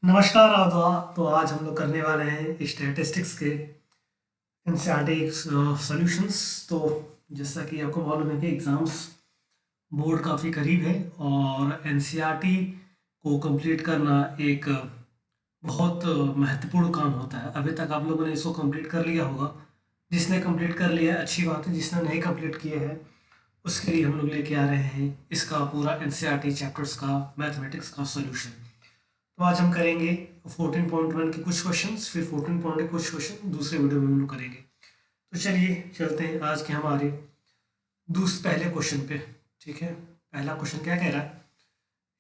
नमस्कार आदाब। तो आज हम लोग करने वाले हैं स्टैटिस्टिक्स के एनसीईआरटी सॉल्यूशंस। तो जैसा कि आपको मालूम है कि एग्ज़ाम्स बोर्ड काफ़ी करीब है और एनसीईआरटी को कंप्लीट करना एक बहुत महत्वपूर्ण काम होता है। अभी तक आप लोगों ने इसको कंप्लीट कर लिया होगा। जिसने कंप्लीट कर लिया है अच्छी बात है, जिसने नहीं कंप्लीट किया है उसके लिए हम लोग लेके आ रहे हैं इसका पूरा एनसीईआरटी चैप्टर्स का मैथमेटिक्स का सॉल्यूशन। तो आज हम करेंगे 14.1 के कुछ क्वेश्चंस, फिर 14 के कुछ क्वेश्चन दूसरे वीडियो में हम लोग करेंगे। तो चलिए चलते हैं आज के हमारे पहले क्वेश्चन पे। ठीक है, पहला क्वेश्चन क्या कह रहा है?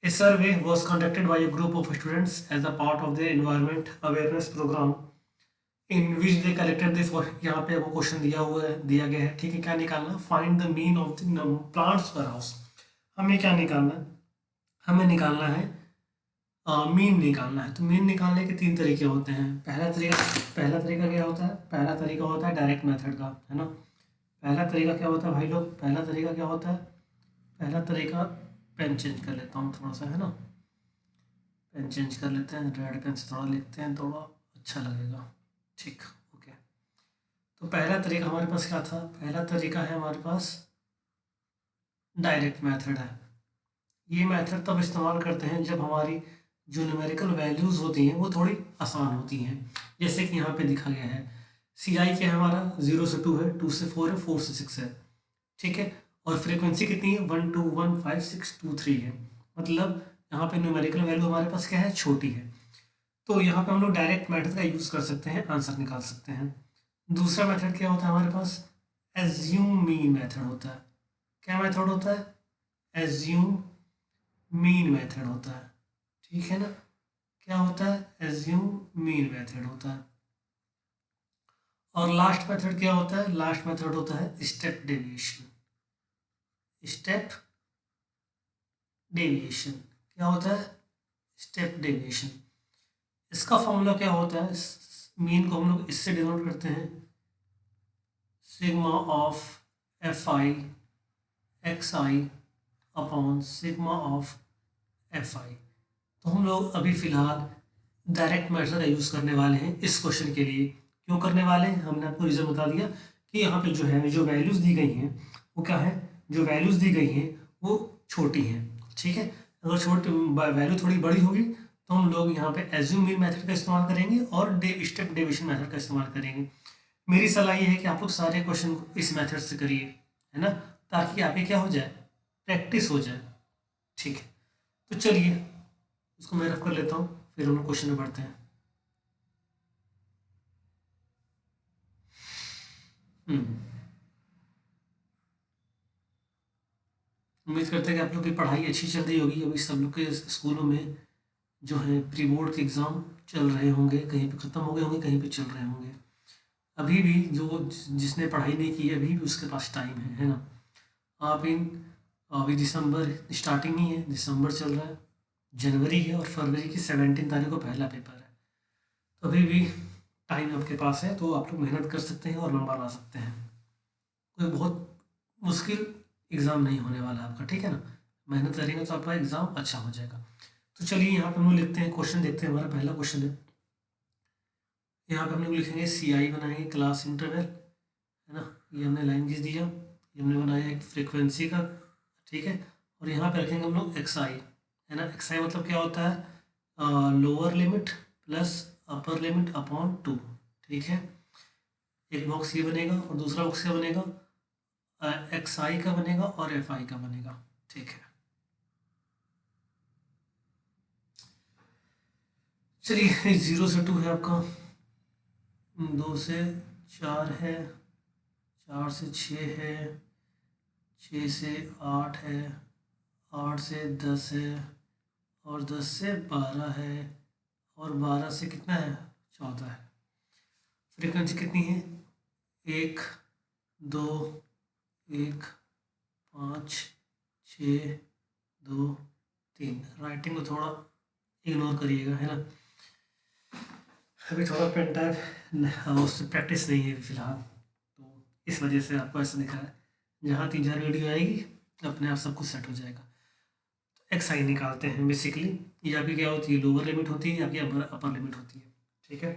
A survey was conducted by a group of students as a part of the environment awareness programme in which they collected the यहाँ पे आपको क्वेश्चन दिया गया है। ठीक है, क्या निकालना? Find the mean of the plants पर हाउस। हमें क्या निकालना है? हमें निकालना है मीन निकालना है। तो मीन निकालने के तीन तरीके होते हैं। पहला तरीका क्या होता है? पहला तरीका होता है डायरेक्ट मेथड का, है ना। पहला तरीका क्या होता है भाई लोग? पहला तरीका क्या होता है? पहला तरीका, पेन चेंज कर लेता हूँ थोड़ा सा, है ना। पेन चेंज कर लेते हैं, रेड पेन से थोड़ा लिखते हैं, थोड़ा अच्छा लगेगा। ठीक, ओके। तो पहला तरीका हमारे पास क्या था? पहला तरीका है हमारे पास डायरेक्ट मेथड है। ये मेथड तब इस्तेमाल करते हैं जब हमारी जो न्यूमेरिकल वैल्यूज़ होती हैं वो थोड़ी आसान होती हैं। जैसे कि यहाँ पे दिखा गया है सी आई क्या है हमारा? 0 से 2 है, 2 से 4 है, 4 से 6 है। ठीक है, और फ्रीक्वेंसी कितनी है? 1 2 1 5 6 2 3 है। मतलब यहाँ पे न्यूमेरिकल वैल्यू हमारे पास क्या है? छोटी है। तो यहाँ पे हम लोग डायरेक्ट मेथड का यूज़ कर सकते हैं, आंसर निकाल सकते हैं। दूसरा मेथड क्या होता है हमारे पास? एज्यूम मीन मेथड होता है। क्या मेथड होता है? एज्यूम मीन मेथड होता है। ठीक है ना। क्या होता है? एज्यूम मीन मेथड होता है। और लास्ट मेथड क्या होता है? लास्ट मेथड होता है स्टेप डेविएशन। स्टेप डेविएशन क्या होता है? Step deviation. इसका फॉर्मूला क्या होता है? मीन को हम लोग इससे डिनोट करते हैं, sigma of f I x I upon sigma of f आई। तो हम लोग अभी फिलहाल डायरेक्ट मेथड का यूज़ करने वाले हैं इस क्वेश्चन के लिए। क्यों करने वाले हैं? हमने आपको रीज़न बता दिया कि यहाँ पे जो है जो वैल्यूज़ दी गई हैं वो क्या है? जो वैल्यूज़ दी गई हैं वो छोटी हैं। ठीक है, अगर छोटी वैल्यू थोड़ी बड़ी होगी तो हम लोग यहाँ पे एज्यूम मीन मेथड का इस्तेमाल करेंगे और स्टेप डेविएशन मेथड का इस्तेमाल करेंगे। मेरी सलाह ये है कि आप लोग सारे क्वेश्चन इस मेथड से करिए, है ना, ताकि आपके क्या हो जाए? प्रैक्टिस हो जाए। ठीक है, तो चलिए इसको मैं रफ कर लेता हूँ, फिर हम लोग क्वेश्चन में बढ़ते हैं। हम्म उम्मीद करते हैं कि आप लोग की पढ़ाई अच्छी चल रही होगी। अभी सब लोग के स्कूलों में जो है प्री बोर्ड के एग्ज़ाम चल रहे होंगे, कहीं पे ख़त्म हो गए होंगे, कहीं पे चल रहे होंगे। अभी भी जो जिसने पढ़ाई नहीं की है अभी भी उसके पास टाइम है ना। आप इन अभी दिसंबर स्टार्टिंग ही है, दिसंबर चल रहा है, जनवरी है और फरवरी की 17 तारीख को पहला पेपर है। तो अभी भी टाइम आपके पास है, तो आप लोग मेहनत कर सकते हैं और नंबर ला सकते हैं। कोई बहुत मुश्किल एग्ज़ाम नहीं होने वाला आपका, ठीक है ना। मेहनत करेंगे तो आपका एग्ज़ाम अच्छा हो जाएगा। तो चलिए यहाँ पे हम लोग लिखते हैं, क्वेश्चन देखते हैं। हमारा पहला क्वेश्चन है, यहाँ पे हम लोग लिखेंगे सी आई बनाएंगे क्लास इंटरवल, है ना। ये हमने लाइन खींच दिया, ये हमने बनाया एक फ्रिक्वेंसी का, ठीक है। और यहाँ पे रखेंगे हम लोग एक्स आई, है ना। एक्स आई मतलब क्या होता है? Lower limit plus upper limit upon 2। ठीक है, एक बॉक्स ये बनेगा और दूसरा बॉक्स क्या बनेगा? एक्स आई का बनेगा और एफ आई का बनेगा। ठीक है, चलिए 0 से 2 है आपका, 2 से 4 है, 4 से 6 है, 6 से 8 है, 8 से 10 है, और 10 से 12 है, और 12 से कितना है? 14 है। फ्रीक्वेंसी कितनी है? 1 2 1 5 6 2 3। राइटिंग को थोड़ा इग्नोर करिएगा, है ना। अभी थोड़ा पेन टाइप उससे प्रैक्टिस नहीं है फिलहाल, तो इस वजह से आपको ऐसा दिखा है। जहाँ 3 4 वीडियो आएगी अपने आप सब कुछ सेट हो जाएगा। एक्स आई निकालते हैं बेसिकली। ये आपकी क्या होती है, लोअर लिमिट होती है, आपकी अपर लिमिट होती है। ठीक है,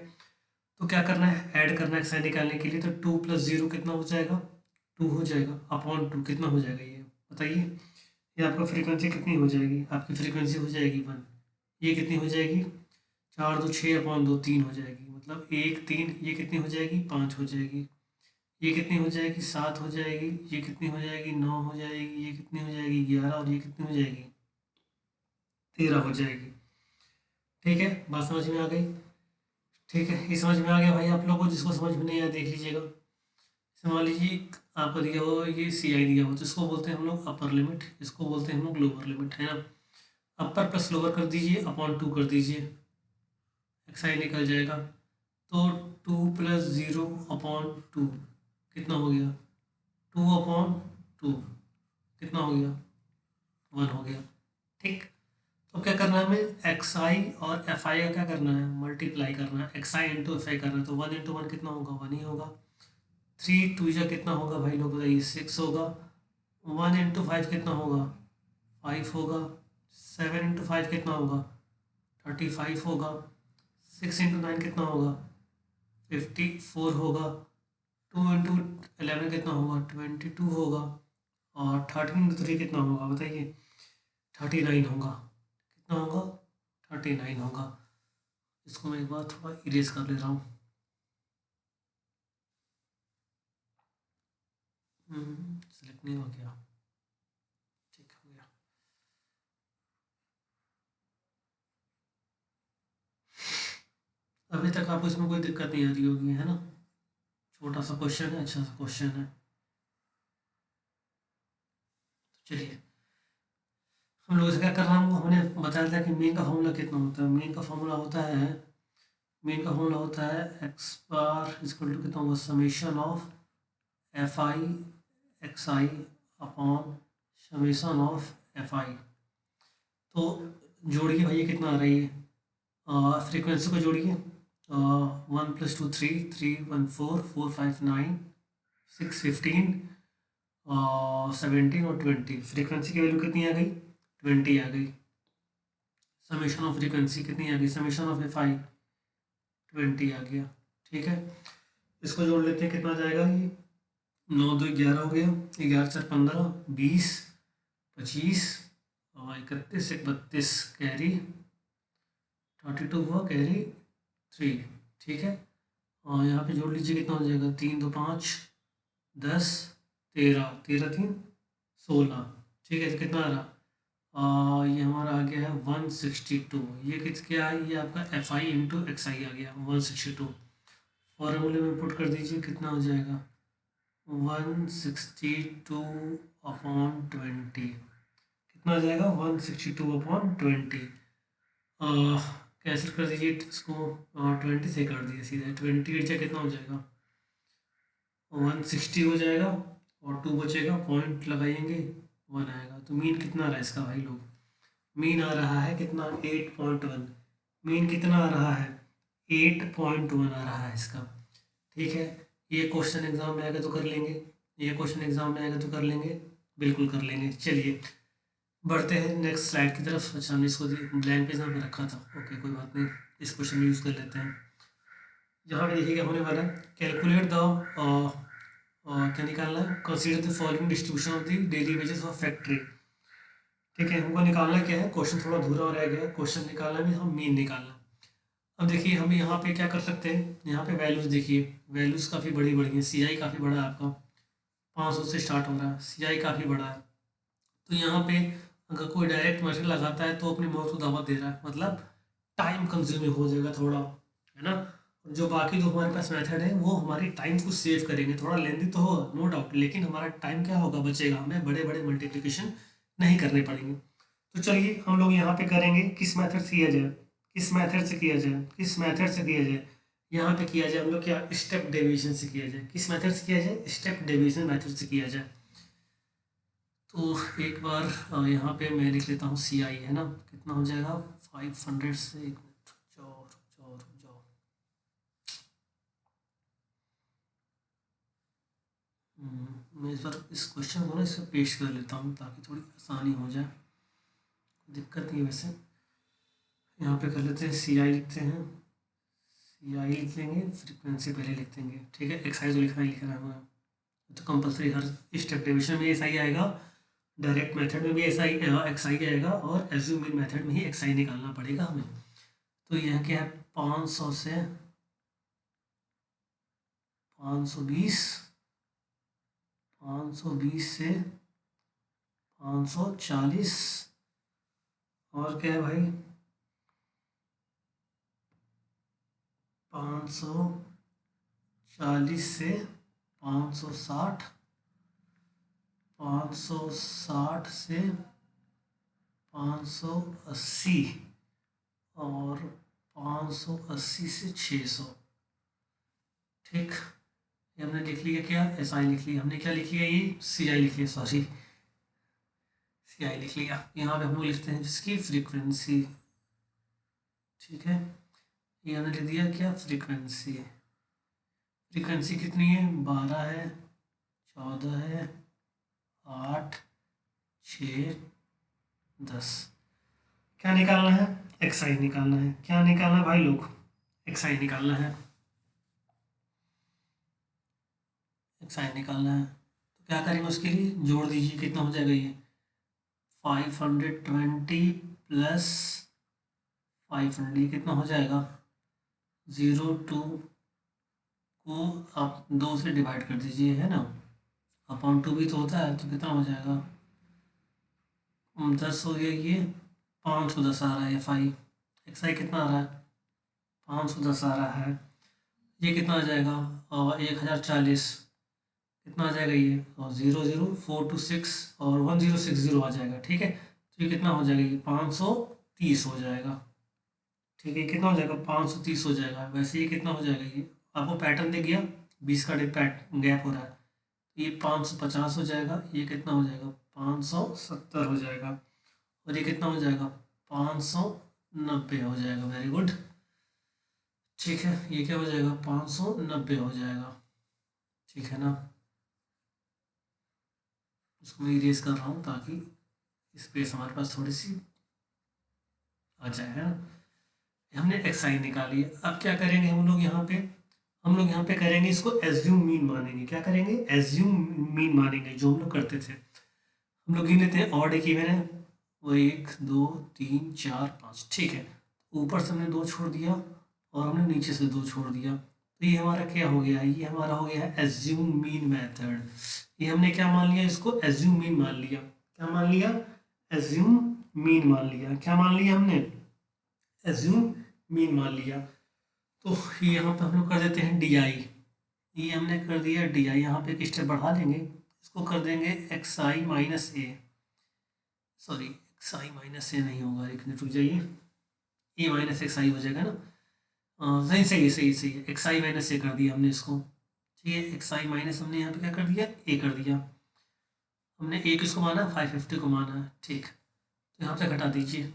तो क्या करना है, ऐड करना है एक्स आई निकालने के लिए। तो 2 + 0 कितना हो जाएगा, 2 हो जाएगा, अपॉन 2 कितना हो जाएगा ये बताइए। ये आपका फ्रीक्वेंसी कितनी हो जाएगी, आपकी फ्रीक्वेंसी हो जाएगी 1। ये कितनी हो जाएगी, 4 × 2 = 6, अपॉन 2 3 हो जाएगी, मतलब 1 3। ये कितनी हो जाएगी, 5 हो जाएगी। ये कितनी हो जाएगी, 7 हो जाएगी। ये कितनी हो जाएगी, 9 हो जाएगी। ये कितनी हो जाएगी, 11। और ये कितनी हो जाएगी, 13 हो जाएगी। ठीक है, बात समझ में आ गई। ठीक है, ये समझ में आ गया भाई आप लोगों को, जिसको समझ में नहीं आया देख लीजिएगा। मान लीजिए आपको दिया हो ये सी आई दिया हो, तो इसको बोलते हैं हम लोग अपर लिमिट, इसको बोलते हैं हम लोग लोअर लिमिट, है ना। अपर प्लस लोअर कर दीजिए, अपॉन 2 कर दीजिए, एक्स आई निकल जाएगा। तो 2 + 0 अपॉन 2 कितना हो गया, 2/2 कितना हो गया, 1 हो गया। ठीक, तो क्या करना है हमें, एक्स आई और एफ आई का क्या करना है, मल्टीप्लाई करना है। X I into F I करना है, तो 1 × 1 कितना होगा, 1 ही होगा। 3 × 2 जा कितना होगा भाई लोग बताइए, 6 होगा। 1 × 5 कितना होगा, 5 होगा। 7 × 5 कितना होगा, 35 होगा। 6 × 9 कितना होगा, 54 होगा। 2 × 11 कितना होगा, 22 होगा। और 13 × 3 कितना होगा बताइए, 39 होगा। कितना होगा, 39 होगा। इसको मैं एक बार थोड़ा इरेज कर ले रहा हूँ। सेलेक्ट नहीं हो गया, ठीक हो गया। अभी तक आपको इसमें कोई दिक्कत नहीं आ रही होगी, है ना। छोटा सा क्वेश्चन है, अच्छा सा क्वेश्चन है। तो चलिए, हम लोग इसे क्या कर रहा हूँ, हमने बताया था कि मीन का फॉर्मूला कितना होता है। मीन का फॉर्मूला होता है, मीन का फॉर्मूला होता है एक्स बार इक्वल टू कितना होगा, summation of f I x I upon summation of f आई। तो जोड़िए भैया कितना आ रही है, फ्रीक्वेंसी को जोड़िए। 1 + 2 3, 3 1 4, 4 5 9, 6 15, 17 और 20। फ्रीक्वेंसी की वैल्यू कितनी आ गई, 20 आ गई। समेशन ऑफ फ्रीक्वेंसी कितनी आ गई, समेशन ऑफ एफ आई 20 आ गया। ठीक है, इसको जोड़ लेते हैं, कितना जाएगा ये, 9 2 11 हो गया, 11 4 15, 20 25 और 31 32 कैरी 32 हुआ, कैरी 3। ठीक है, और यहाँ पे जोड़ लीजिए, कितना हो जाएगा, 3 2 5 10 13, 13 3 16। ठीक है, तो कितना आ रहा, ये हमारा आ गया है 162। ये क्या है, ये आपका एफ आई इंटू एक्स आई आ गया 162। फॉर्मूले में पुट कर दीजिए, कितना हो जाएगा, 162/20। कितना आ जाएगा, 162/20। कैंसिल कर दीजिए इसको, 20 से कर दीजिए सीधे, 28 से कितना हो जाएगा, 160 हो जाएगा। और 2 बचेगा, पॉइंट लगाएंगे, 1 आएगा। तो मीन कितना आ रहा है इसका भाई लोग, मीन आ रहा है कितना, 8.1। मीन कितना आ रहा है, 8.1 आ रहा है इसका। ठीक है, ये क्वेश्चन एग्जाम में आएगा तो कर लेंगे, ये क्वेश्चन एग्जाम में आएगा तो कर लेंगे, बिल्कुल कर लेंगे। चलिए बढ़ते हैं नेक्स्ट स्लाइड की तरफ। अच्छा, हमने इसको ब्लैंक पेज में रखा था, ओके कोई बात नहीं, इस क्वेश्चन में यूज़ कर लेते हैं। यहाँ पे देखिए क्या होने वाला है, कैलकुलेट द क्या निकालना है, consider the following distribution of the daily wages of factory. ठीक है, हमको निकालना क्या है, क्वेश्चन थोड़ा अधूरा रह गया, क्वेश्चन निकालना भी, हम मीन निकालना। अब देखिए हम यहाँ पे क्या कर सकते हैं, यहाँ पे वैल्यूज़ देखिए, वैल्यूज़ काफ़ी बड़ी बड़ी हैं। सी आई काफ़ी बड़ा है आपका, 500 से स्टार्ट हो रहा है, सी आई काफ़ी बड़ा है। तो यहाँ पे अगर कोई डायरेक्ट मेथड लगाता है तो अपनी मौत को दावत दे रहा है, मतलब टाइम कंज्यूमिंग हो जाएगा थोड़ा, है ना। जो बाकी जो हमारे पास मेथड है वो हमारी टाइम को सेव करेंगे, थोड़ा लेंदी तो होगा नो डाउट, लेकिन हमारा टाइम क्या होगा, बचेगा, हमें बड़े बड़े मल्टीप्लिकेशन नहीं करने पड़ेंगे। तो चलिए हम लोग यहाँ पे करेंगे, किस मेथड से किया जाए, किस मेथड से किया जाए, किस मेथड से किया जाए। यहाँ पे किया जाए हम लोग क्या, स्टेप डेविएशन से किया जाए। किस मेथड से किया जाए, स्टेप डेविएशन मेथड से किया जाए। तो एक बार यहाँ पे मैं लिख लेता हूँ सी आई, है ना, कितना हो जाएगा, 500 से, एक मिनट रुक जाओ रुक जाओ रुक जाओ। मैं इस बार इस क्वेश्चन को ना इस पर पेश कर लेता हूँ ताकि थोड़ी आसानी हो जाए। दिक्कत नहीं है वैसे। यहाँ पे कर लेते हैं सी आई लिखते हैं, सी आई लिख लेंगे, फ्रीक्वेंसी पहले लिख देंगे, ठीक है। एक्साई तो लिखना ही लिखना है, तो कंपलसरी हर स्टेप डिविजन में ऐसा ही आएगा, डायरेक्ट मेथड में भी ऐसा ही एक्साई आएगा, और एज्यूमिंग मेथड में ही एक्साई निकालना पड़ेगा हमें। तो यह क्या है, 500 से 520, 520 से 540, और क्या है भाई 540 से 560, 560 से 580, और 580 से 600, ठीक। ये हमने लिख लिया, क्या एस आई लिख लिया हमने, क्या लिख लिया, ये सी आई लिख लिया, सॉरी सी आई लिख लिया। यहाँ पे हम लोग लिखते हैं जिसकी फ्रीक्वेंसी, ठीक है। ये हमने लिख दिया क्या, फ्रीक्वेंसी, फ्रीक्वेंसी कितनी है, 12 है, 14 है, 8, 6, 10। क्या निकालना है, एक्स आई निकालना है। क्या निकालना है भाई लोग, एक्स आई निकालना है, एक्स आई निकालना है। तो क्या करेंगे उसके लिए, जोड़ दीजिए, कितना हो जाएगा ये 520 प्लस 500, कितना हो जाएगा 02 को आप 2 से डिवाइड कर दीजिए, है ना, अपॉन 2 भी तो होता है, तो कितना हो जाएगा 10 हो गया, ये 510 आ रहा है, एफ आई एक्स आई कितना आ रहा है 510 आ रहा है। ये कितना आ जाएगा 1040, कितना आ जाएगा ये, और 00426 और 1060 आ जाएगा, ठीक है। तो ये कितना हो जाएगा, ये 530 हो जाएगा, ठीक है। कितना हो जाएगा 530 हो जाएगा। वैसे ये कितना हो जाएगा, ये आपको पैटर्न दिख गया, 20 का गैप हो रहा है, ये 550 हो जाएगा, ये कितना हो जाएगा 570 हो जाएगा, और ये कितना हो जाएगा 590 हो जाएगा। वेरी गुड, ठीक है। ये क्या हो जाएगा 590 हो जाएगा, ठीक है ना। इसको मैं इरेज कर रहा हूँ ताकि स्पेस हमारे पास थोड़ी सी आ जाए, है ना। हमने एक्स आई निकाली है। अब क्या करेंगे हम लोग यहाँ पे, हम लोग यहाँ पे करेंगे इसको एज्यूम मीन मानेंगे। क्या करेंगे, एज्यूम मीन मानेंगे, जो हम लोग करते थे। हम लोग गिन लेते हैं, ऑड एक इवन है, वो 1 2 3 4 5, ठीक है। ऊपर से हमने 2 छोड़ दिया, और हमने नीचे से 2 छोड़ दिया, तो ये हमारा क्या हो गया, ये हमारा हो गया है एज्यूम मीन मेथड। ये हमने क्या मान लिया, इसको एज्यूम मीन मान लिया। क्या मान लिया, एज्यूम मीन मान लिया। क्या मान लिया हमने, एज्यूम मीन मान लिया। तो यहाँ पे हम लोग कर देते हैं डी आई, ये हमने कर दिया डी आई। यहाँ पे एक स्टेप बढ़ा देंगे, इसको कर देंगे एक्स आई माइनस ए, सॉरी एक्स आई माइनस ए नहीं होगा, एक मिनट रुक जाइए, ए माइनस एक्स आई हो जाएगा ना। सही सही सही सही है, एक्स आई माइनस ए कर दिया हमने इसको, ठीक है। एक्स आई माइनस हमने यहाँ पे क्या कर दिया, ए कर दिया। हमने ए किसको माना, 550 को माना है, ठीक। तो यहाँ से घटा दीजिए,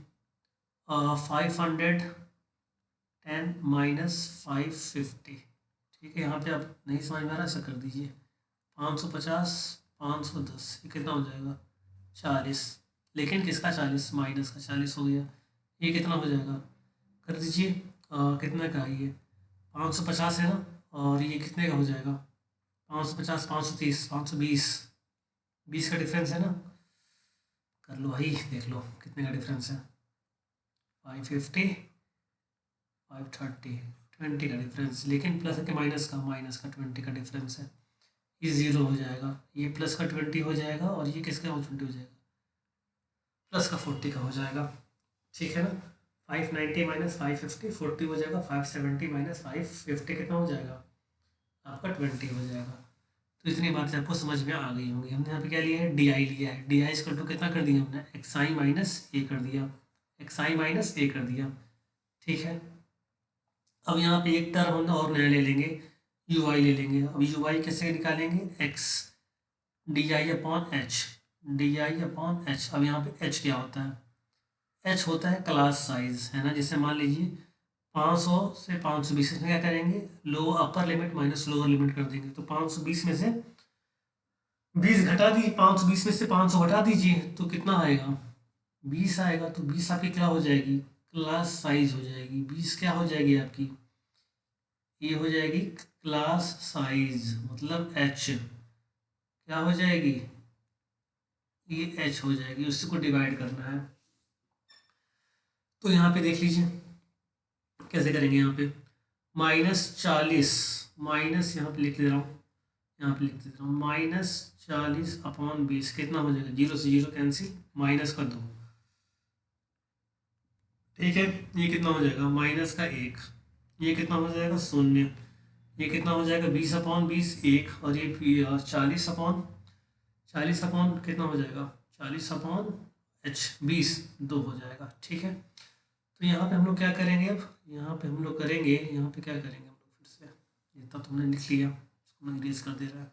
510 माइनस 550, ठीक है। यहाँ पे आप नहीं समझ में आ रहा, ऐसा कर दीजिए 550 510, ये कितना हो जाएगा 40, लेकिन किसका 40, माइनस का 40 हो गया। ये कितना हो जाएगा, कर दीजिए कितने का है ये 550 है ना, और ये कितने का हो जाएगा 550 530 520, 20 का डिफरेंस है ना, कर लो भाई, देख लो कितने का डिफरेंस है, 550 530, 20 का डिफरेंस, लेकिन प्लस के माइनस का 20 का डिफरेंस है। ये 0 हो जाएगा, ये प्लस का 20 हो जाएगा, और ये किसका 20 हो जाएगा, प्लस का 40 का हो जाएगा, ठीक है ना। 590 माइनस 550 40 हो जाएगा, 570 माइनस 550 कितना हो जाएगा आपका 20 हो जाएगा। तो इतनी बातें आपको समझ में आ गई होंगी। हमने यहाँ पे क्या लिया है, डी आई लिया है, डी आई इसका टू कितना कर दिया हमने, एक्स आई माइनस ए कर दिया, एक्स आई माइनस ए कर दिया, ठीक है। अब यहाँ पे एक टर्म हम और नया ले लेंगे, यू आई ले लेंगे। अब यू आई कैसे निकालेंगे, x D i upon H, D i upon H. अब यहाँ पे एच क्या होता है, एच होता है क्लास साइज, है ना। जैसे मान लीजिए 500 से 520 में क्या करेंगे, लो upper limit minus lower limit कर देंगे, तो 520 में से 20 घटा दी, 520 में से 500 घटा दीजिए, तो कितना आएगा 20 आएगा तो 20 आपकी क्या हो जाएगी, क्लास साइज हो जाएगी। 20 क्या हो जाएगी आपकी, ये हो जाएगी क्लास साइज, मतलब एच क्या हो जाएगी, ये एच हो जाएगी। उसको डिवाइड करना है। तो यहाँ पे देख लीजिए कैसे करेंगे। यहाँ पे -40, माइनस यहाँ पे लिख दे रहा हूँ, यहाँ पे लिख देता हूँ -40/20 कितना हो जाएगा, 0 से 0 कैंसिल, माइनस का 2, ठीक है। ये कितना हो जाएगा, माइनस का 1, ये कितना हो जाएगा 0, ये कितना हो जाएगा 20/20 1, और ये 40/40 कितना हो जाएगा, 40/h 20 हो जाएगा, ठीक है। तो यहाँ पे हम लोग क्या करेंगे, अब यहाँ पे हम लोग करेंगे, यहाँ पे क्या करेंगे हम लोग, फिर से इतना तुमने लिख लिया, इसको मैं इरेज कर दे रहा है,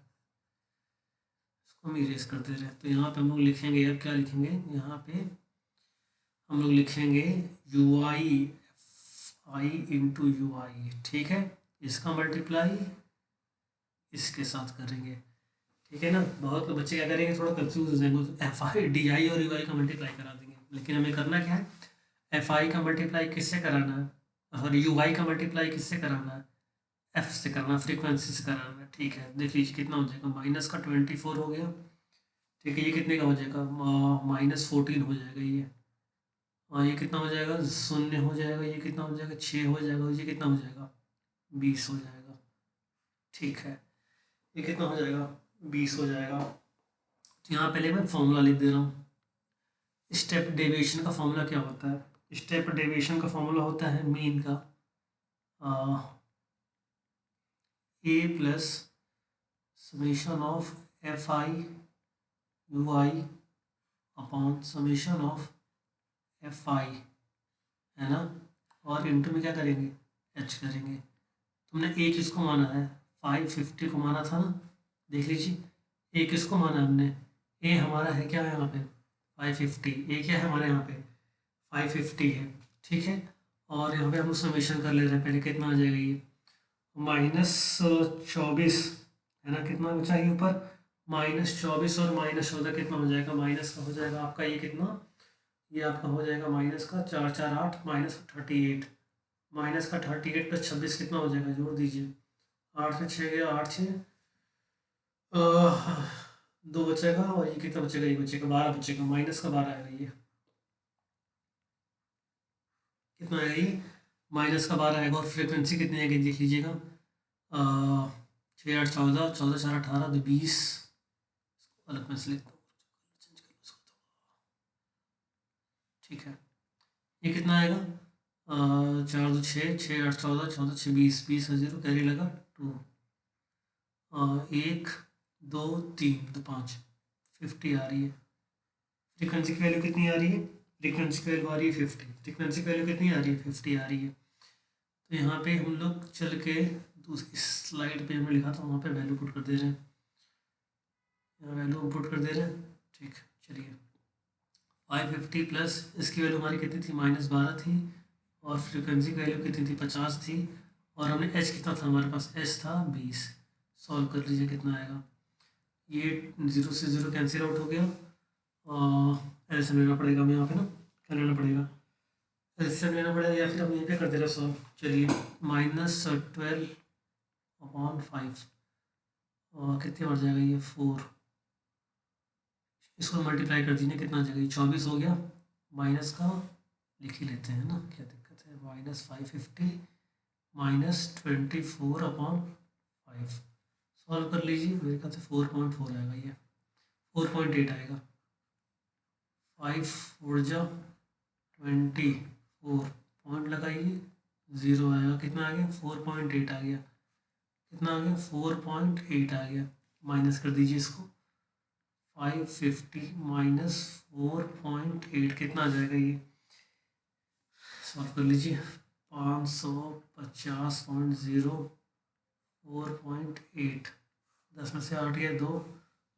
इसको हम इरेज कर दे रहे हैं। तो यहाँ पे हम लोग लिखेंगे, अब क्या लिखेंगे, यहाँ पे हम लोग लिखेंगे UI इंटू UI, ठीक है। इसका मल्टीप्लाई इसके साथ करेंगे, ठीक है ना। बहुत बच्चे क्या करेंगे, थोड़ा कंफ्यूज हो जाएंगे, तो FI DI और UI का मल्टीप्लाई करा देंगे। लेकिन हमें करना क्या है, FI का मल्टीप्लाई किससे कराना है, और UI का मल्टीप्लाई किससे कराना है, F से करना, फ्रीक्वेंसी से कराना है, ठीक है। देख लीजिए कितना हो जाएगा, -24 हो गया, ठीक है। ये कितने का हो जाएगा, -14 हो जाएगा ये, और ये कितना हो जाएगा, 0 हो जाएगा, ये कितना हो जाएगा, 6 हो जाएगा, ये कितना हो जाएगा, 20 हो जाएगा, ठीक है। ये कितना हो जाएगा, 20 हो जाएगा। तो यहाँ पहले मैं फॉर्मूला लिख दे रहा हूँ। स्टेप डेविएशन का फॉर्मूला क्या होता है, स्टेप डेविएशन का फॉर्मूला होता है मीन का A plus summation of FI UI upon summation of FI, है ना, और इंटू में क्या करेंगे, H करेंगे। तुमने ए किसको माना है, 550 को माना था ना, देख लीजिए ए किसको माना हमने, ए हमारा है क्या यहाँ पे 550, ए क्या है हमारे यहाँ पे 550 है, ठीक है। और यहाँ पे हम समेशन कर ले रहे हैं, पहले कितना आ जाएगा ये -24, है ना, कितना बचा ये ऊपर, -24 और -14 कितना हो जाएगा, माइनस का हो जाएगा आपका ये कितना, ये आपका हो जाएगा माइनस का 4 4 8 -38, माइनस का 38 + 26 कितना हो जाएगा, जोड़ दीजिए, 8 से 6 गया, 8 6 2 बचेगा, और ये कितना बचेगा, ये बचेगा 12 बचेगा, माइनस का 12 आएगा ये, कितना आएगा ये -12 आएगा। और फ्रिक्वेंसी कितनी आएगी देख लीजिएगा, 6 8 14, 14 4 18, तो 20, अलग में से लिखता हूँ, चेंज कर लो इसको तो, ठीक है। ये कितना आएगा, 4 2 6, 6 8 14, 14 6 20, 20 का 0 कैरी लगा 2, 1 2 3 तो 5, 50 आ रही है। फ्रीक्वेंसी की वैल्यू कितनी आ रही है, फ्रीक्वेंसी की वैल्यू आ रही है 50, फ्रीक्वेंसी की वैल्यू कितनी आ रही है 50 आ रही है। तो यहाँ पे हम लोग चल के दूसरी स्लाइड पे हमने लिखा था, वहाँ पे वैल्यू पुट कर दे रहे हैं, यहाँ वैल्यू पुट कर दे रहे हैं, ठीक। चलिए 550 प्लस इसकी वैल्यू हमारी कितनी थी, -12 थी, और फ्रीक्वेंसी की वैल्यू कितनी थी 50 थी, और हमने एच कितना था हमारे पास, एच था 20। सॉल्व कर लीजिए कितना आएगा, ये 0 से 0 कैंसिल आउट हो गया, एल्सियम लेना पड़ेगा हमें यहाँ पे ना, क्या लेना पड़ेगा, एल्सियम लेना पड़ेगा, या फिर हम यहीं पे कर दे रहे सॉल्व। चलिए -12/5 कितने बढ़ जाएगा ये 4, इसको मल्टीप्लाई कर दीजिए कितना आ जाएगा, ये 24 हो गया, माइनस का लिख ही लेते हैं ना, क्या दिक्कत है, -550 -24/5 सॉल्व कर लीजिए, मेरे ख्याल से 4.4 आएगा, ये 4.8 आएगा, 5 ऊर्जा 24 पॉइंट लगाइए, 0 आएगा, कितना आ गया 4.8 आ गया, कितना आ गया 4.8 आ गया, माइनस कर दीजिए इसको, 550 -4.8 कितना आ जाएगा ये, सॉल्व कर लीजिए, 550.0 4.8, 10 में से 8 गया 2,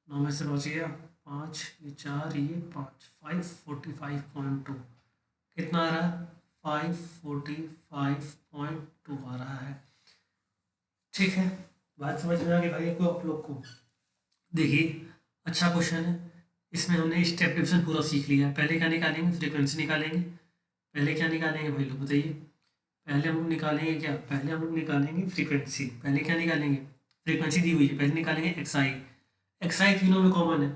9 में से बच गया 5, ये 4, ये 5, 545.2 कितना आ रहा है, 545.2 आ रहा है, ठीक है। बात समझ में आ गई भाई को, आप लोग को, देखिए अच्छा क्वेश्चन है, इसमें हमने स्टेप डिवीजन पूरा सीख लिया। पहले क्या निकालेंगे, फ्रीक्वेंसी निकालेंगे। पहले क्या निकालेंगे भाई लोग बताइए। पहले हम लोग निकालेंगे क्या, पहले हम लोग निकालेंगे फ्रीक्वेंसी। पहले क्या निकालेंगे, फ्रीक्वेंसी दी हुई है, पहले निकालेंगे एक्सआई। एक्सआई तीनों में कॉमन है,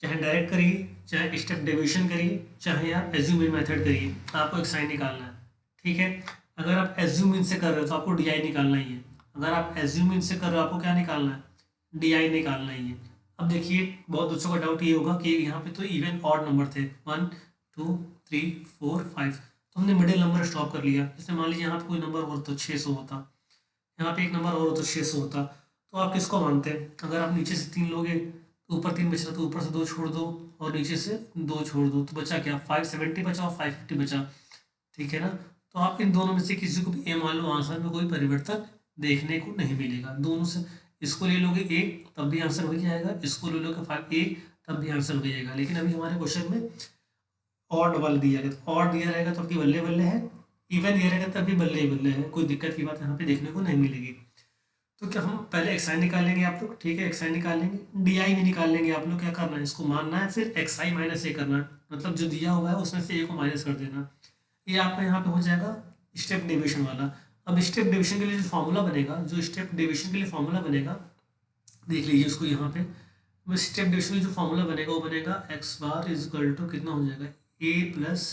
चाहे डायरेक्ट करिए, चाहे स्टेप डेविएशन करिए, चाहे आप एज्यूम मेथड करिए, आपको एक्सआई निकालना है। ठीक है, अगर आप एज्यूम इन से कर रहे हो तो आपको डीआई निकालना ही है। अगर आप एज्यूम इन से कर रहे हो आपको क्या निकालना है, डीआई निकालना ही है। अब देखिए बहुत बच्चों का डाउट ये होगा कि यहाँ पे तो इवन ऑड नंबर थे, 1 2 3 4 5, तो हमने मिडिल नंबर स्टॉप कर लिया। जैसे मान लीजिए यहाँ पे कोई नंबर और तो 600 होता, यहाँ पे एक नंबर और हो तो 600 होता, तो आप किसको मानते हैं। अगर आप नीचे से 3 लोगे तो ऊपर 3 बच रहा, तो ऊपर से 2 छोड़ दो और नीचे से 2 छोड़ दो, तो बचा क्या, 570 बचा और 550 बचा। ठीक है ना, तो आप इन दोनों में से किसी को भी ए मान लो, आंसर में कोई परिवर्तन देखने को नहीं मिलेगा। दोनों से इसको ले लोगे ए तब भी आंसर वही आएगा, इसको ले लोगे 5 ए तब भी आंसर वही आएगा। लेकिन अभी हमारे क्वेश्चन में ऑड वाला दिया गया, तो ऑड दिया रहेगा तो आपकी बल्ले बल्ले है, इवन दिया रहेगा तब भी बल्ले ही बल्ले है, कोई दिक्कत की बात यहाँ पे देखने को नहीं मिलेगी। तो क्या हम पहले एक्सआई निकालेंगे आप लोग, ठीक है, एक्सआई निकालेंगे, डीआई भी निकाल लेंगे आप लोग। क्या करना है, इसको मानना है, फिर एक्सआई माइनस ए करना है, मतलब जो दिया हुआ है उसमें से ए को माइनस कर देना। ये आपका यहाँ पे हो जाएगा स्टेप डिवीजन वाला। अब स्टेप डिवीजन के लिए जो फॉर्मूला बनेगा, जो स्टेप डिवीजन के लिए फॉर्मूला बनेगा, देख लीजिए उसको यहाँ पे। स्टेप डिवीजन में जो फॉर्मूला बनेगा वो बनेगा x bar is equal to कितना हो जाएगा, a plus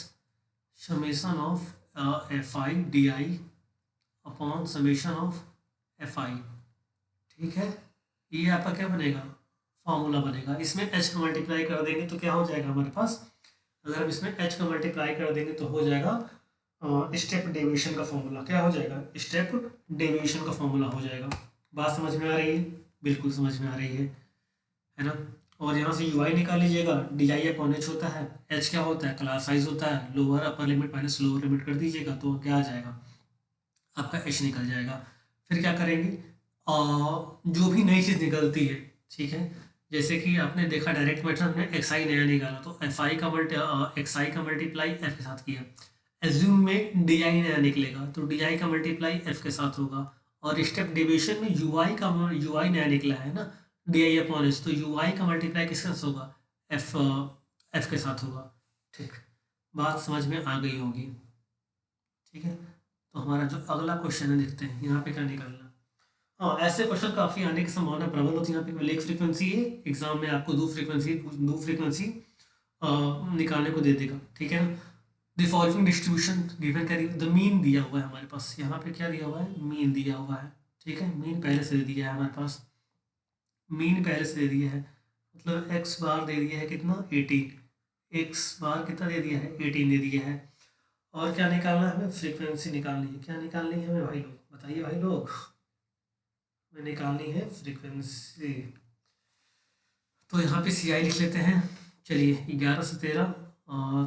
summation of f i d i upon summation of f i. ठीक है, ये आपका क्या बनेगा, फॉर्मूला बनेगा। इसमें एच का मल्टीप्लाई कर देंगे तो क्या हो जाएगा हमारे पास, अगर हम इसमें एच का मल्टीप्लाई कर देंगे तो हो जाएगा स्टेप डेविएशन का फॉर्मूला। क्या हो जाएगा, स्टेप डेविएशन का फॉर्मूला हो जाएगा। बात समझ में आ रही है, बिल्कुल समझ में आ रही है ना। और यहाँ से यू आई निकाल लीजिएगा, डी आई अपॉन एच होता है, एच क्या होता है, क्लास साइज होता है, lower upper limit minus lower limit कर दीजिएगा तो क्या आ जाएगा, आपका एच निकल जाएगा। फिर क्या करेंगे, जो भी नई चीज़ निकलती है, ठीक है, जैसे कि आपने देखा डायरेक्ट मेथड में एक्स आई नया निकाला तो एफ आई का एक्स आई का मल्टीप्लाई एफ के साथ किया। एज्यूम में डी आई नया निकलेगा तो डी आई का मल्टीप्लाई एफ के साथ होगा। और स्टेप डिविएशन में यू आई नया निकला है ना, डी आई अपॉन एच, तो यू आई का मल्टीप्लाई किसके साथ होगा, एफ एफ के साथ होगा। ठीक, बात समझ में आ गई होगी। ठीक है, तो हमारा जो अगला क्वेश्चन है देखते हैं यहाँ पे क्या निकालना। हाँ, ऐसे क्वेश्चन काफ़ी आने की संभावना प्रबल होती है। यहाँ पे पहले एक फ्रीक्वेंसी है, एग्जाम में आपको दो फ्रीक्वेंसी निकालने को दे देगा। ठीक है ना, द फॉलोइंग डिस्ट्रीब्यूशन गिवन करिए, द मीन दिया हुआ है हमारे पास, यहाँ पे क्या दिया हुआ है, मीन दिया हुआ है। ठीक है, मीन पहले से दे दिया है हमारे पास, मीन पहले से दे दिया है, मतलब एक्स बार दे दिया है कितना, 18, एक्स बार कितना दे दिया है, 18 दे दिया है। और क्या निकालना है हमें, फ्रीक्वेंसी निकालनी है। क्या निकालनी है हमें भाई लोग, बताइए भाई लोग, हमें निकालनी है फ्रीक्वेंसी। तो यहाँ पे सी आई लिख लेते हैं। चलिए 11 से 13 और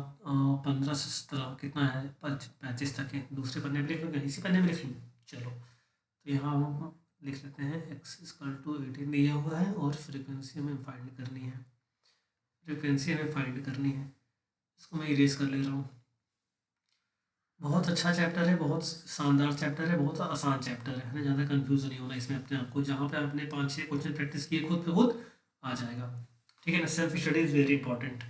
15 से 17 कितना है, 35 तक है। दूसरे पन्ने में लिख लूँ, इसी पन्ने में लिख लूँ, चलो। तो यहाँ हम लिख लेते हैं एक्स इक्वल टू 18 दिया हुआ है और फ्रीक्वेंसी हमें फाइंड करनी है, फ्रीक्वेंसी हमें फाइंड करनी है। इसको मैं इरेज कर ले रहा हूँ। बहुत अच्छा चैप्टर है, बहुत शानदार चैप्टर है, बहुत आसान चैप्टर है ना, ज़्यादा कंफ्यूज नहीं होना इसमें अपने आप को। जहाँ पे आपने 5-6 क्वेश्चन प्रैक्टिस किए खुद पे खुद आ जाएगा। ठीक है ना, self study is very important.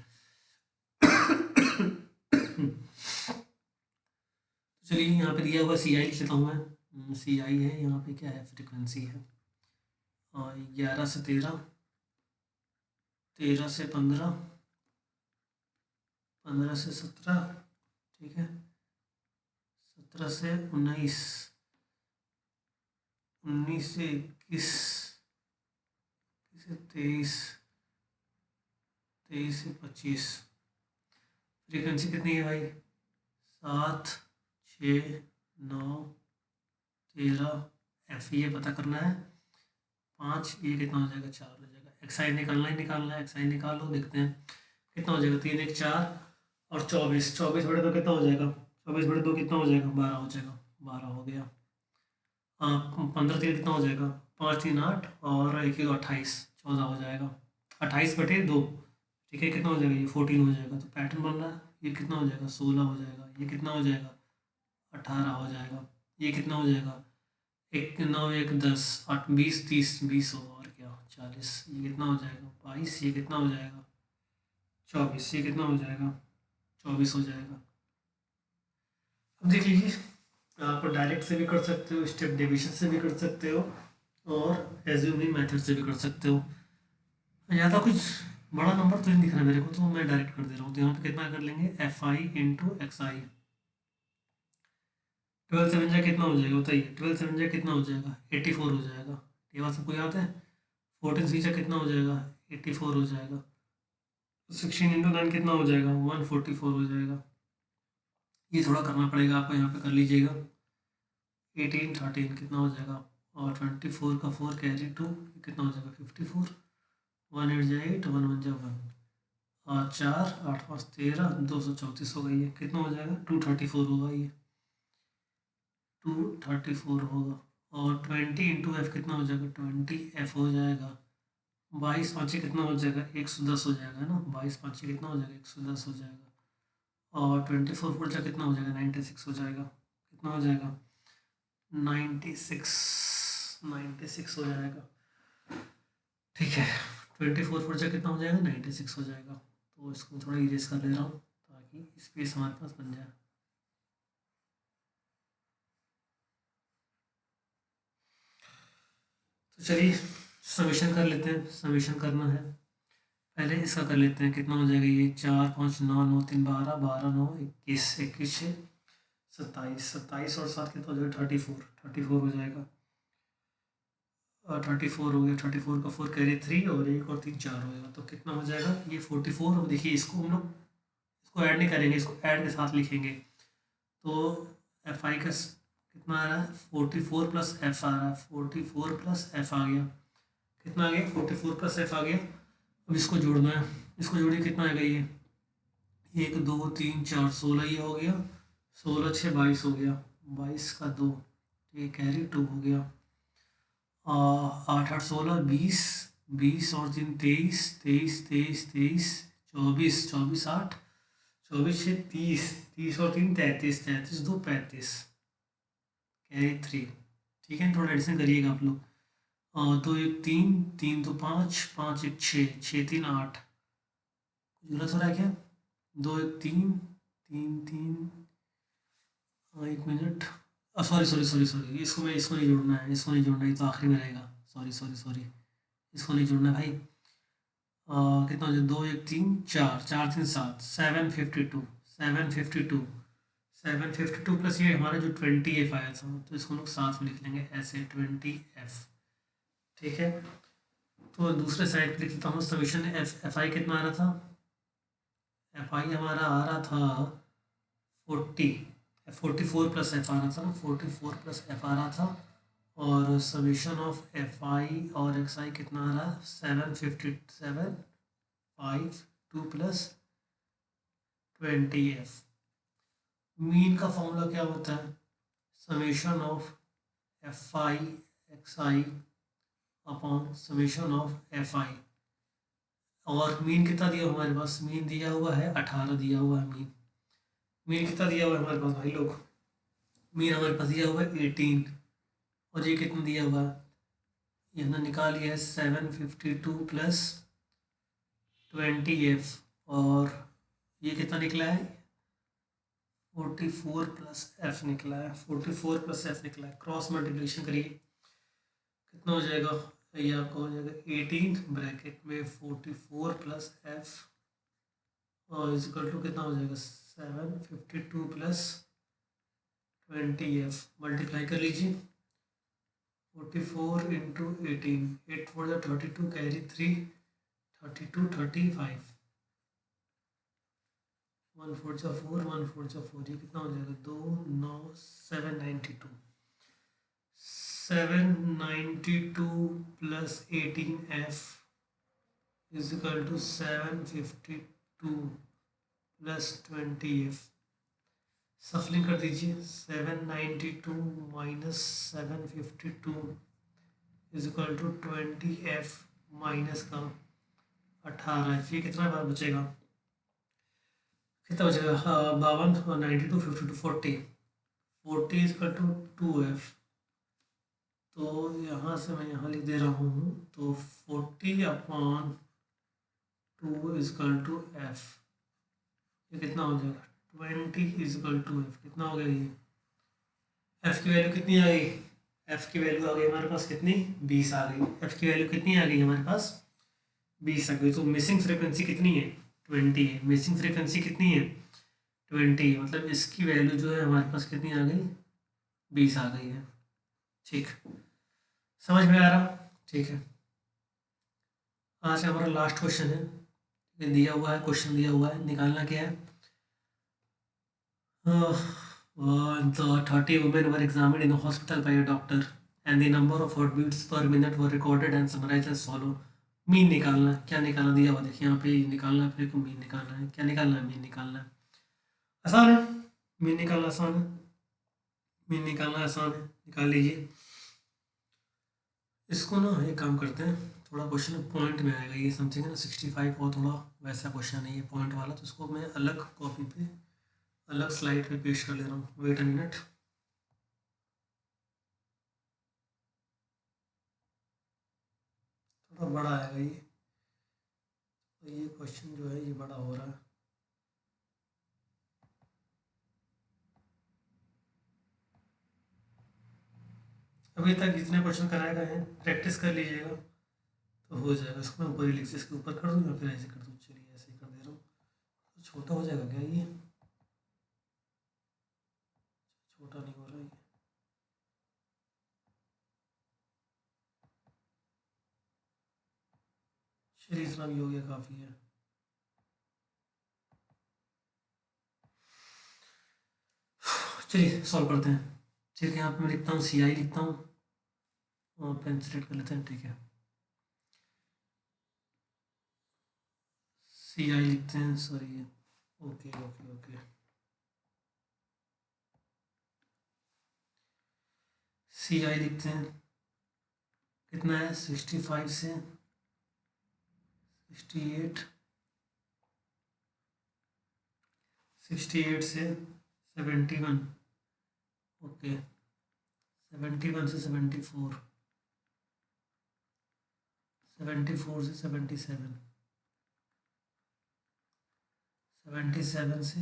चलिए यहाँ पे दिया हुआ सी आई लिख लेता हूँ मैं, सी आई है, यहाँ पे क्या है, फ्रिक्वेंसी है। 11 से 13, 13 से 15, 15 से 17, ठीक है, 17 से 19, 19 से 21, 23, 23 से 25। फ्रीक्वेंसी कितनी है भाई, 7, 6, 9, 13, एफ ये पता करना है, 5, ये कितना हो जाएगा, 4 हो जाएगा। एक्साइड निकालना ही निकालना है, एक्साइड निकाल लो, देखते हैं कितना हो जाएगा। 3 1 4 और 24, 24/2 कितना हो जाएगा, 24/2 कितना हो जाएगा, 12 हो जाएगा, 12 हो गया। 15 3 कितना हो जाएगा, 5 3 8 और 1 1 28, 14 हो जाएगा। 28/2, ठीक है, कितना हो जाएगा, ये 14 हो जाएगा। तो पैटर्न बन रहा है, ये कितना हो जाएगा, 16 हो जाएगा। ये कितना हो जाएगा, 18 हो जाएगा। ये कितना हो जाएगा, 1 9 1 10 8 20 30 20 हो, और क्या 40। ये कितना हो जाएगा, 22। ये कितना हो जाएगा, 24, ये कितना हो जाएगा? 24 हो जाएगा। अब देख लीजिए, आप डायरेक्ट से भी कर सकते हो, स्टेप डिविजन से भी कर सकते हो, और एज्यूमिंग मेथड से भी कर सकते हो। ज़्यादा कुछ बड़ा नंबर तो नहीं दिख रहा मेरे को, तो मैं डायरेक्ट कर दे रहा हूँ। तो यहाँ पे कितना कर लेंगे, एफ आई इंटू एक्स आई। 12 7 जा कितना हो जाएगा बताइए? 12 7 जा कितना हो जाएगा? 84 हो जाएगा। ये बात सबको याद है? 14 सी जा कितना हो जाएगा? 84 हो जाएगा। 16 इंटू 9 कितना हो जाएगा? 144 हो जाएगा। ये थोड़ा करना पड़ेगा आपको, यहाँ पे कर लीजिएगा। 18 13 कितना हो जाएगा? और 24 का 4 कैरी 2 कितना हो जाएगा? 54। 1 8 जा 8, 1 1 जा 1, और 4 8 5 13, 234 हो गई है। कितना हो जाएगा? 234 होगा ये, 234 होगा। और 20 इंटू एफ कितना हो जाएगा? 20 एफ हो जाएगा। 22 पाँचे कितना हो जाएगा? 110 हो जाएगा, है ना? 22 पाँचे कितना हो जाएगा? 110 हो जाएगा। और 24 फोर जा कितना हो जाएगा? 96 हो जाएगा। कितना हो जाएगा? 96 हो जाएगा। ठीक है, 24 फोर जा कितना हो जाएगा? 96 हो जाएगा। तो इसको थोड़ा इरेज कर ले रहा हूँ ताकि स्पेस हमारे पास बन जाए। तो चलिए समीशन कर लेते हैं। समीशन करना है, पहले इसका कर लेते हैं। कितना हो जाएगा ये? 4 5 9 9 3 12, 12 9 21, 21 6 27, 27 और 7 कितना हो जाएगा? 34, 34 हो जाएगा। 34 हो गया। 34 का 4 कैरी 3, और 1 और 3 4 होएगा। तो कितना हो जाएगा ये? 44। अब देखिए, इसको हम लोग इसको ऐड नहीं करेंगे, इसको ऐड के साथ लिखेंगे। तो एफ आई का कितना आ रहा है? 44 प्लस एफ आ रहा है। 44 प्लस एफ आ गया। कितना आ गया? 44 प्लस एफ आ गया। अब इसको जोड़ना है। इसको जोड़िए, कितना आएगा ये? 1 2 3 4 16 ये हो गया। 16 6 22 हो गया। 22 का 2, ये कैरी 2 हो गया। 8 8 16 20, 20 और 3 23, 23 23 23 24, 24 8, 24 6 30, 30 और 3 33, 33 2 35, कैरी 3। ठीक है, थोड़ा एडिशन करिएगा आप लोग। 2 1 3, 3 2 5, 5 1 6, 6 3 8। कुछ गलत हो रहा है क्या? 2 1 3, 3 3, 1 minute. Sorry sorry sorry sorry, इसको नहीं जोड़ना है, इसको नहीं जोड़ना है, ये तो आखिरी में रहेगा। सॉरी सॉरी सॉरी, इसको नहीं जोड़ना है भाई। कितना हो जाए? 2 1 3 4, 4 3 7, 752, 752, 752 प्लस ये हमारा जो 20 एफ आया था, तो इसको हम लोग साथ में लिख लेंगे ऐसे, 20 एफ। ठीक है, तो दूसरे साइड पे लिख लेता हूँ। समीशन एफ आई कितना आ रहा था? एफ आई हमारा आ रहा था 40, 44 प्लस एफ आ रहा था ना, 44 प्लस एफ आ रहा था। और समीशन ऑफ एफ आई और एक्स आई कितना आ रहा है? 757 5 2 प्लस 20 एफ। मीन का फॉर्मूला क्या होता है? Summation of f I x I upon summation of f आई। और मीन कितना दिया हमारे पास? मीन दिया हुआ है 18 दिया हुआ है मीन। मीन कितना दिया हुआ है हमारे पास भाई लोग? मीन हमारे पास दिया हुआ है 18। और ये कितना दिया हुआ है? ये हमने निकाल लिया है 752 प्लस 20 एफ। और ये कितना निकला है? 44 प्लस एफ निकला है। 44 प्लस एफ निकला है। क्रॉस मल्टीप्लिकेशन करिए, कितना हो जाएगा? ये आपका हो जाएगा 18 ब्रैकेट में 44 प्लस एफ, और इजिकल टू कितना हो जाएगा? 752 प्लस 20 एफ। मल्टीप्लाई कर लीजिए। 44 इंटू 18, 8 4 जा 32, कैरी 3, 32 35, 1 4 जा 4, 1 4 जा 4, ये कितना हो जाएगा? 2 9 792, 792 plus 18 F is equal to 752 plus 20 F. सफलिंग कर दीजिए। 792 minus 752 is equal to 20 F minus का 18। ये कितना बार बचेगा? कितना बचेगा? 52 और 92, 52 40, 40 इज इक्वल टू 2 एफ। तो यहाँ से मैं यहाँ लिख दे रहा हूँ, तो 40 अपॉन 2 f, ये कितना हो जाएगा 20 कितना हो गया ये, एफ की वैल्यू कितनी आ गई, एफ की वैल्यू आ गई हमारे पास कितनी 20 आ गई, एफ की वैल्यू कितनी आ गई हमारे पास 20 आ गई। तो मिसिंग फ्रीक्वेंसी कितनी है 20 है, मिसिंग फ्रीक्वेंसी कितनी है 20 है, मतलब इसकी वैल्यू जो है हमारे पास कितनी आ गई 20 आ गई है। ठीक, समझ में आ रहा, ठीक है। आज का हमारा लास्ट क्वेश्चन है, ये दिया हुआ है, क्वेश्चन दिया हुआ है, निकालना क्या है। The 30 women were examined in a hospital by a doctor and the number of heartbeats per minute were recorded and summarized as follow। Mean निकालना है, क्या निकालना दिया हुआ देखिए यहाँ पे निकालना है अपने को, मीन निकालना है, क्या निकालना है मीन निकालना है, आसान है, मीन निकालना आसान है, मीन निकालना आसान है, निकाल लीजिए। इसको ना एक काम करते हैं, थोड़ा क्वेश्चन पॉइंट में आएगा, ये समथिंग है ना 65 और थोड़ा वैसा क्वेश्चन है ये पॉइंट वाला, तो इसको मैं अलग कॉपी पे अलग स्लाइड पे पेश कर ले रहा हूँ, वेट अ मिनट। थोड़ा बड़ा आएगा ये, तो ये क्वेश्चन जो है ये बड़ा हो रहा है। अभी तक जितने क्वेश्चन कराए गए हैं प्रैक्टिस कर लीजिएगा तो हो जाएगा। इसको मैं ऊपर ही लिख, इसके ऊपर कर दूँ या फिर ऐसे कर दूँ, चलिए ऐसे ही कर दे रहा हूँ। तो छोटा हो जाएगा क्या ये, छोटा नहीं हो रहा ये, चलिए इतना भी हो गया, काफ़ी है। चलिए सॉल्व करते हैं। ठीक है, यहाँ पे मैं लिखता हूँ सी आई लिखता हूँ और पेन सेलेक्ट कर लेते हैं, ठीक है सी आई लिखते हैं, सॉरी ओके ओके ओके, सी आई लिखते हैं, कितना है 65 से 68, 68 से 71, ओके 71 से 74, 74 से 77, 77 से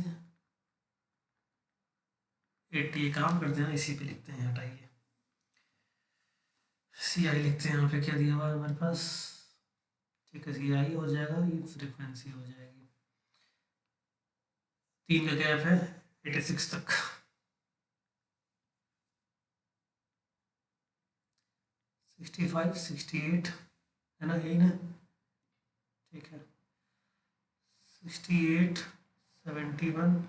80। काम करते हैं इसी पे लिखते हैं, हटाइए सी आई लिखते हैं, यहाँ पे क्या दिया हुआ है हमारे पास, ठीक है सी आई हो जाएगा, ये फ्रिक्वेंसी हो जाएगी, 3 का गैप है 86 तक, 65 68 है ना, यही ना, ठीक है 68 71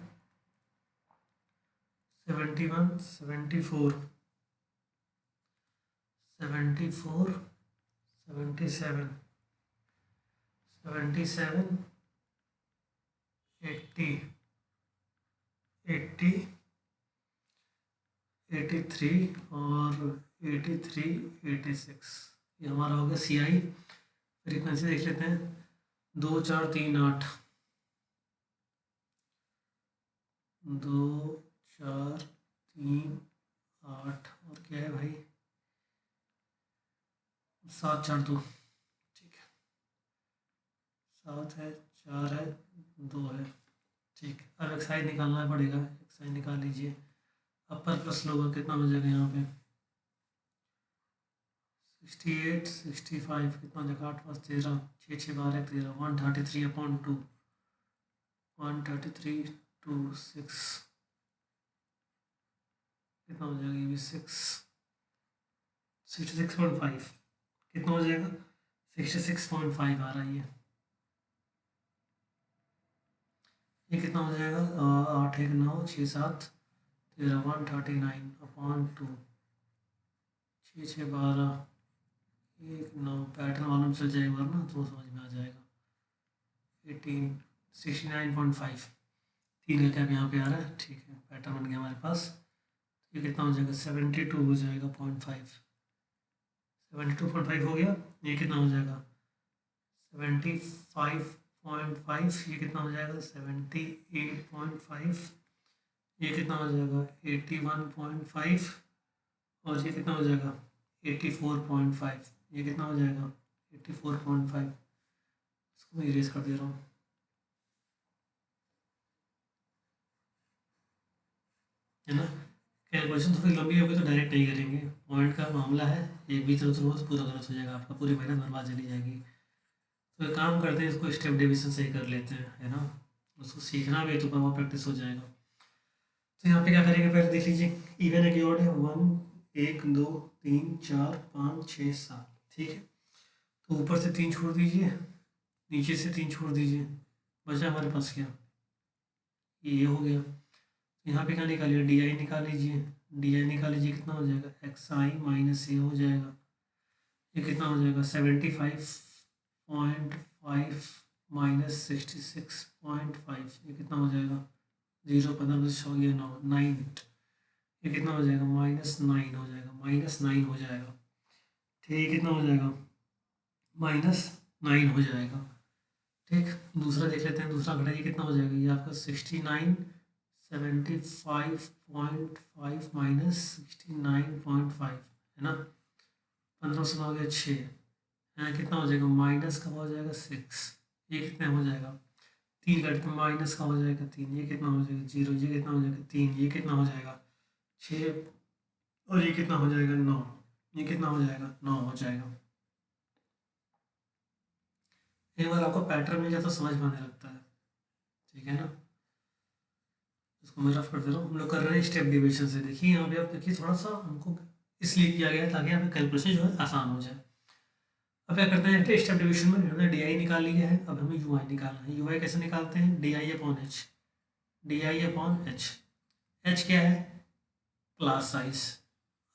71 74 74 77 77 80 80 83 और 83 86, ये हमारा हो गया सी आई। फ्रीक्वेंसी देख लेते हैं, 2 4 3 8, 2 4 3 8 और क्या है भाई 7 4 2, ठीक है 7 है 4 है 2 है, ठीक। अब एक्साइज निकालना पड़ेगा, एक्साइज निकाल लीजिए। अपर प्लस लोअर कितना हो जाएगा यहाँ पे 68 65 कितना हो जाएगा 8 5 13 6 6 12 13 133/2, 133/2 6 कितना हो जाएगा ये भी 6 66.5 कितना हो जाएगा 66.5 आ रहा है ये कितना हो जाएगा 8 1 9 6 7 13 139/2, 6 6 12 1 9, पैटर्न मालूम चल जाएगा वरना तो समझ में आ जाएगा 18 69.5, 3 का कैप यहाँ पे आ रहा है, ठीक है पैटर्न बन गया हमारे पास। ये कितना हो जाएगा 72 हो जाएगा 0.5, 72.5 हो गया। ये कितना हो जाएगा 75.5, ये कितना हो जाएगा 78.5, ये कितना हो जाएगा 81.5 और ये कितना हो जाएगा 84.5, ये कितना हो जाएगा 84.5। इसको मैं इरेज कर दे रहा हूँ। है ना, कैलकुलेशन थोड़ी लंबी होगी तो डायरेक्ट नहीं करेंगे, पॉइंट का मामला है, एक भी तरफ हो तो पूरा गलत हो जाएगा, आपका पूरी मेहनत बर्बाद चली जाएगी। तो एक काम करते हैं, इसको स्टेप डिवीजन से ही कर लेते हैं, है ना, उसको सीखना भी तो वो प्रैक्टिस हो जाएगा। तो यहाँ पे क्या करेंगे, पहले देख लीजिए, इवन है कि ऑड है, 1 1 2 3 4 5 6 7, ठीक है। तो ऊपर से 3 छोड़ दीजिए, नीचे से 3 छोड़ दीजिए, बचा हमारे पास क्या, ये हो गया। यहाँ पे क्या निकालिए, डी आई निकाल लीजिए, डी आई निकाल लीजिए, कितना हो जाएगा, एक्स आई माइनस ए हो जाएगा, ये कितना हो जाएगा, 75.5 माइनस 66.5, ये कितना हो जाएगा, 0 15 हो गया 9 9, ये कितना हो जाएगा, -9 हो जाएगा, -9 हो जाएगा, ठीक, कितना हो जाएगा, -9 हो जाएगा। ठीक, दूसरा देख लेते हैं, दूसरा घटाइए, कितना हो जाएगा, ये आपका 69 75.5 माइनस 69.5, है ना, 15 से हो गया 6, यहाँ कितना हो जाएगा, माइनस का हो जाएगा 6, ये कितना हो जाएगा, 3 काटते माइनस का हो जाएगा 3, ये कितना हो जाएगा 0, ये कितना हो जाएगा 3, ये कितना हो जाएगा 6, और ये कितना हो जाएगा 9, ये कितना हो जाएगा 9 हो जाएगा। एक बार आपको पैटर्न मिल जाए तो समझ में आने लगता है, ठीक है ना। इसको मैं रफ कर दे रहा हूँ, हम लोग कर रहे हैं स्टेप डिवीजन से। देखिए यहाँ पे आप देखिए, थोड़ा सा हमको इसलिए किया गया है ताकि यहाँ पे कैलकुलेशन जो है आसान हो जाए। अब क्या करते हैं, स्टेप डिवीजन में हमने डी आई निकाल लिया है, अब हमें यू आई निकालना है। यू आई कैसे निकालते हैं, D i upon H, D i upon H, H क्या है, क्लास साइज,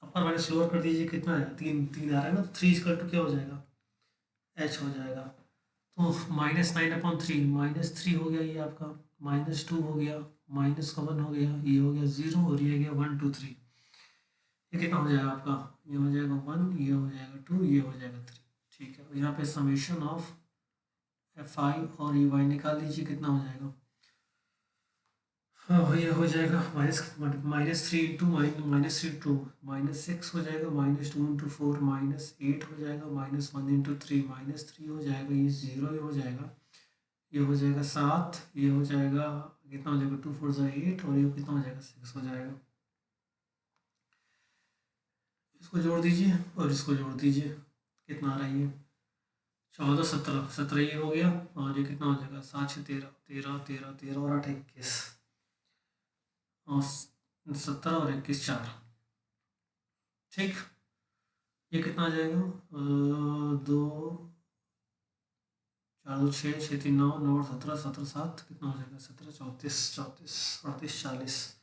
अपर माइनस लोअर कर दीजिए, कितना है 3 3 आ रहा है ना, तो 3 इक्वल टू क्या हो जाएगा, एच हो जाएगा। तो -9/3, -3 हो गया ये आपका, -2 हो गया, -1 हो गया, ये हो गया 0, और ये गया 1 2 3, ये कितना हो जाएगा आपका, ये हो जाएगा 1, ये हो जाएगा 2, ये हो जाएगा 3, ठीक है। और यहाँ पे समेशन ऑफ एफ आई और यू आई निकाल लीजिए, कितना हो जाएगा, हाँ ये हो जाएगा -3 इंटू -3 -6 हो जाएगा, -2 इंटू 4 -8 हो जाएगा, -1 इंटू 3 -3 हो जाएगा, ये 0 हो जाएगा, ये हो जाएगा 7, ये हो जाएगा, कितना हो जाएगा 2 4 ज़ा 8, और ये कितना हो जाएगा 6 हो जाएगा। इसको जोड़ दीजिए और इसको जोड़ दीजिए, कितना आ रहा है ये 14 17 17, ये हो गया, और ये कितना हो जाएगा 7 6 13 13 13 13 और 8 21, और 17 और 21 4, ठीक। ये कितना आ जाएगा, 2 4 2 6 6 3 9 9 और 17 17 7, कितना हो जाएगा 17 34 34 38 40,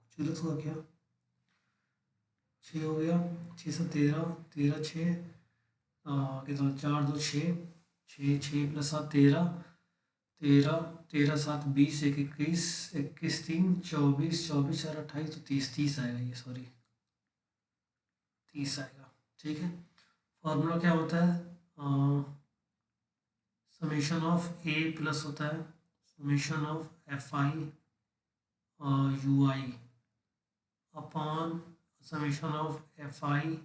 कुछ गलत हुआ क्या, 6 हो गया, 6 से 13 13 6, कितना 4 2 6 6 6 प्लस 7 13 13 13 7 20 1 21 21 3 24 24 4 28, तो 30 30 आएगा ये, सॉरी 30 आएगा, ठीक है। फॉर्मूला क्या होता है, समेशन ऑफ ए प्लस होता है summation of f I you I upon summation of f I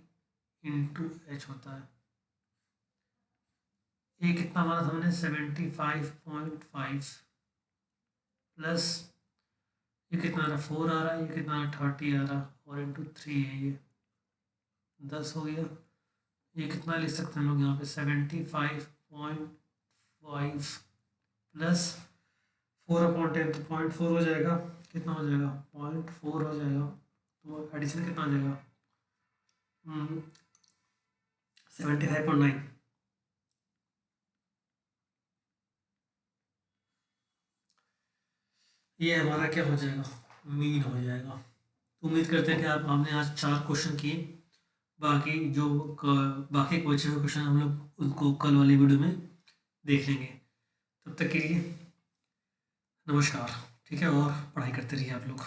into H होता है। ये कितना माना था हमने 75.5 प्लस ये कितना आ रहा 4 आ रहा है, ये कितना 30 आ रहा, और इंटू 3 है, ये 10 हो गया। ये कितना लिख सकते हैं हम लोग यहाँ पे 75.5 प्लस 4/10, तो 0.4 हो जाएगा, कितना हो जाएगा 0.4 हो जाएगा, तो एडिशन कितना आ जाएगा 75.9, ये हमारा क्या हो जाएगा, मीन हो जाएगा। तो उम्मीद करते हैं कि आप हमने आज 4 क्वेश्चन किए, बाकी जो बाकी क्वेश्चन हम लोग उनको कल वाली वीडियो में देख लेंगे। तब तक के लिए नमस्कार, ठीक है, और पढ़ाई करते रहिए आप लोग।